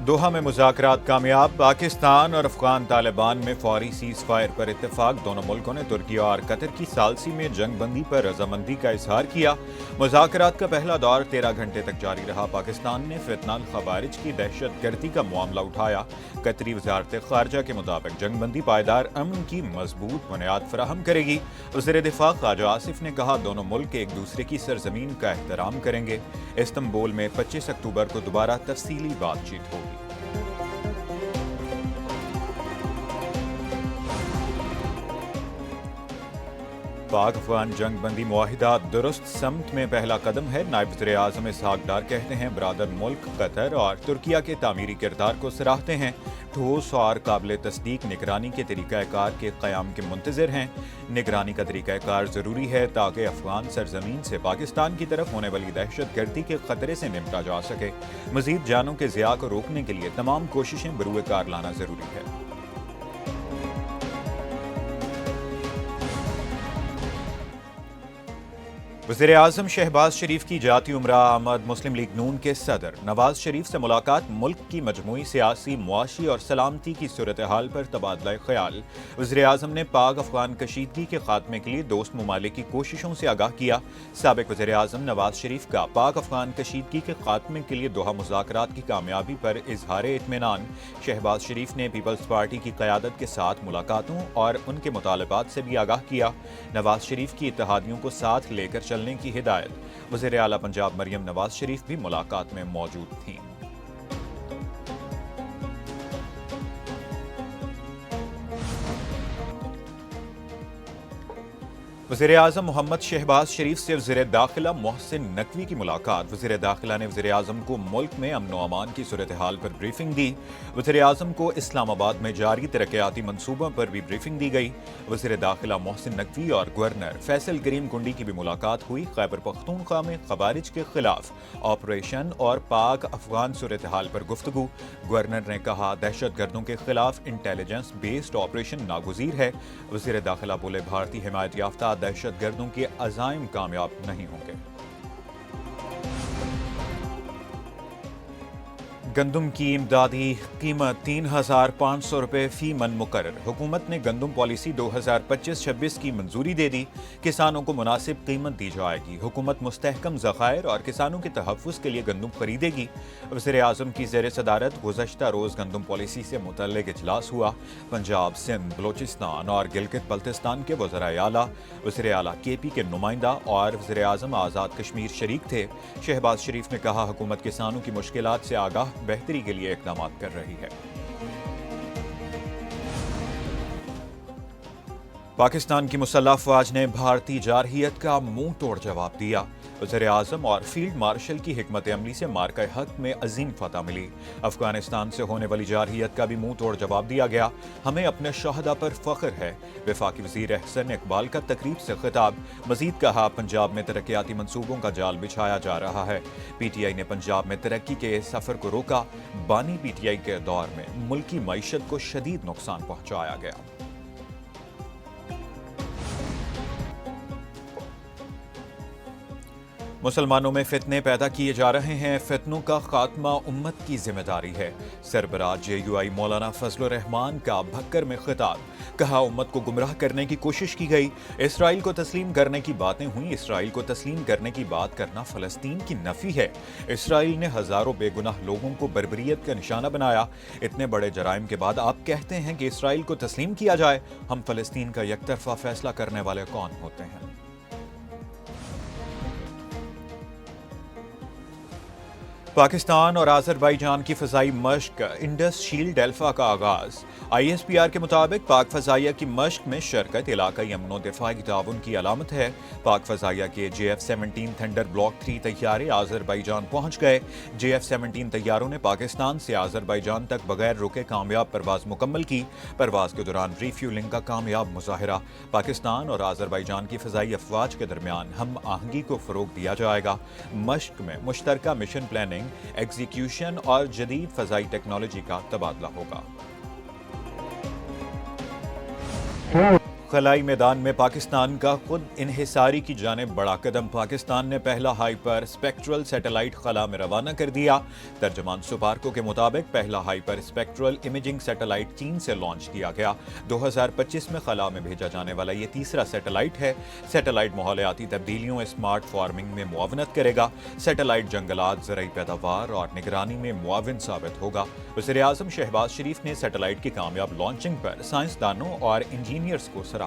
Doha میں مذاکرات کامیاب، پاکستان اور افغان طالبان میں فوری سیز فائر پر اتفاق۔ دونوں ملکوں نے ترکی اور قطر کی ثالثی میں جنگ بندی پر رضامندی کا اظہار کیا۔ مذاکرات کا پہلا دور 13 گھنٹے تک جاری رہا۔ پاکستان نے فتنہ الخوارج کی دہشت گردی کا معاملہ اٹھایا۔ قطری وزارت خارجہ کے مطابق جنگ بندی پائیدار امن کی مضبوط بنیاد فراہم کرے گی۔ وزیر دفاع خواجہ آصف نے کہا، دونوں ملک ایک دوسرے کی سرزمین کا احترام کریں گے۔ استنبول میں 25 اکتوبر کو دوبارہ تفصیلی بات چیت ہوگی۔ پاک افغان جنگ بندی معاہدہ درست سمت میں پہلا قدم ہے۔ نائب وزیر اعظم اسحاق ڈار کہتے ہیں، برادر ملک قطر اور ترکیہ کے تعمیری کردار کو سراہتے ہیں۔ ٹھوس اور قابل تصدیق نگرانی کے طریقہ کار کے قیام کے منتظر ہیں۔ نگرانی کا طریقہ کار ضروری ہے تاکہ افغان سرزمین سے پاکستان کی طرف ہونے والی دہشت گردی کے خطرے سے نمٹا جا سکے۔ مزید جانوں کے ضیاع کو روکنے کے لیے تمام کوششیں بروئے کار لانا ضروری ہے۔ وزیر اعظم شہباز شریف کی جاتی عمرہ آمد۔ مسلم لیگ نون کے صدر نواز شریف سے ملاقات، ملک کی مجموعی سیاسی، معاشی اور سلامتی کی صورتحال پر تبادلہ خیال۔ وزیر اعظم نے پاک افغان کشیدگی کے خاتمے کے لیے دوست ممالک کی کوششوں سے آگاہ کیا۔ سابق وزیر اعظم نواز شریف کا پاک افغان کشیدگی کے خاتمے کے لیے دوحہ مذاکرات کی کامیابی پر اظہار اطمینان۔ شہباز شریف نے پیپلز پارٹی کی قیادت کے ساتھ ملاقاتوں اور ان کے مطالبات سے بھی آگاہ کیا۔ نواز شریف کی اتحادیوں کو ساتھ لے کر چلنے کی ہدایت۔ وزیر اعلیٰ پنجاب مریم نواز شریف بھی ملاقات میں موجود تھیں۔ وزیر اعظم محمد شہباز شریف سے وزیر داخلہ محسن نقوی کی ملاقات۔ وزیر داخلہ نے وزیر اعظم کو ملک میں امن و امان کی صورتحال پر بریفنگ دی۔ وزیر اعظم کو اسلام آباد میں جاری ترقیاتی منصوبوں پر بھی بریفنگ دی گئی۔ وزیر داخلہ محسن نقوی اور گورنر فیصل کریم کنڈی کی بھی ملاقات ہوئی۔ خیبر پختونخوا میں خوارج کے خلاف آپریشن اور پاک افغان صورتحال پر گفتگو۔ گورنر نے کہا، دہشت گردوں کے خلاف انٹیلیجنس بیسڈ آپریشن ناگزیر ہے۔ وزیر داخلہ بولے، بھارتی حمایت یافتہ دہشت گردوں کے عزائم کامیاب نہیں ہوں گے۔ گندم کی امدادی قیمت 3,500 روپے فی من مقرر۔ حکومت نے گندم پالیسی 2025-26 کی منظوری دے دی۔ کسانوں کو مناسب قیمت دی جائے گی۔ حکومت مستحکم ذخائر اور کسانوں کے تحفظ کے لیے گندم خریدے گی۔ وزیر اعظم کی زیر صدارت گزشتہ روز گندم پالیسی سے متعلق اجلاس ہوا۔ پنجاب، سندھ، بلوچستان اور گلگت بلتستان کے وزرائے اعلیٰ، وزیر اعلیٰ کے پی کے نمائندہ اور وزیر اعظم آزاد کشمیر شریک تھے۔ شہباز شریف نے کہا، حکومت کسانوں کی مشکلات سے آگاہ بہتری کے لیے اقدامات کر رہی ہے۔ پاکستان کی مسلح افواج نے بھارتی جارحیت کا منہ توڑ جواب دیا۔ وزیر اعظم اور فیلڈ مارشل کی حکمت عملی سے مارکہ حق میں عظیم فتح ملی۔ افغانستان سے ہونے والی جارحیت کا بھی منہ توڑ جواب دیا گیا۔ ہمیں اپنے شہداء پر فخر ہے۔ وفاقی وزیر احسن اقبال کا تقریب سے خطاب۔ مزید کہا، پنجاب میں ترقیاتی منصوبوں کا جال بچھایا جا رہا ہے۔ پی ٹی آئی نے پنجاب میں ترقی کے سفر کو روکا۔ بانی پی ٹی آئی کے دور میں ملکی معیشت کو شدید نقصان پہنچایا گیا۔ مسلمانوں میں فتنے پیدا کیے جا رہے ہیں، فتنوں کا خاتمہ امت کی ذمہ داری ہے۔ سربراہ جے یو آئی مولانا فضل الرحمان کا بھکر میں خطاب۔ کہا، امت کو گمراہ کرنے کی کوشش کی گئی۔ اسرائیل کو تسلیم کرنے کی باتیں ہوئیں۔ اسرائیل کو تسلیم کرنے کی بات کرنا فلسطین کی نفی ہے۔ اسرائیل نے ہزاروں بے گناہ لوگوں کو بربریت کا نشانہ بنایا۔ اتنے بڑے جرائم کے بعد آپ کہتے ہیں کہ اسرائیل کو تسلیم کیا جائے۔ ہم فلسطین کا یک طرفہ فیصلہ کرنے والے کون ہوتے ہیں؟ پاکستان اور آذربائیجان کی فضائی مشق انڈس شیلڈ الفا کا آغاز۔ آئی ایس پی آر کے مطابق پاک فضائیہ کی مشق میں شرکت علاقائی امن و دفاعی تعاون کی علامت ہے۔ پاک فضائیہ کے JF-17 تھنڈر بلاک 3 طیارے آذربائیجان پہنچ گئے۔ JF-17 طیاروں نے پاکستان سے آذربائیجان تک بغیر رکے کامیاب پرواز مکمل کی۔ پرواز کے دوران ری فیولنگ کا کامیاب مظاہرہ۔ پاکستان اور آذربائیجان کی فضائی افواج کے درمیان ہم آہنگی کو فروغ دیا جائے گا۔ مشق میں مشترکہ مشن پلاننگ، ایگزیکیوشن اور جدید فضائی ٹیکنالوجی کا تبادلہ ہوگا۔ خلائی میدان میں پاکستان کا خود انحصاری کی جانب بڑا قدم، پاکستان نے پہلا ہائپر اسپیکٹرل سیٹلائٹ خلا میں روانہ کر دیا۔ ترجمان سپارکو کے مطابق پہلا ہائپر اسپیکٹرل امیجنگ سیٹلائٹ چین سے لانچ کیا گیا۔ 2025 میں خلا میں بھیجا جانے والا یہ تیسرا سیٹلائٹ ہے۔ سیٹلائٹ ماحولیاتی تبدیلیوں، اسمارٹ فارمنگ میں معاونت کرے گا۔ سیٹلائٹ جنگلات، زرعی پیداوار اور نگرانی میں معاون ثابت ہوگا۔ وزیر اعظم شہباز شریف نے سیٹلائٹ کی کامیاب لانچنگ پر سائنسدانوں اور انجینئرز کو سراہا۔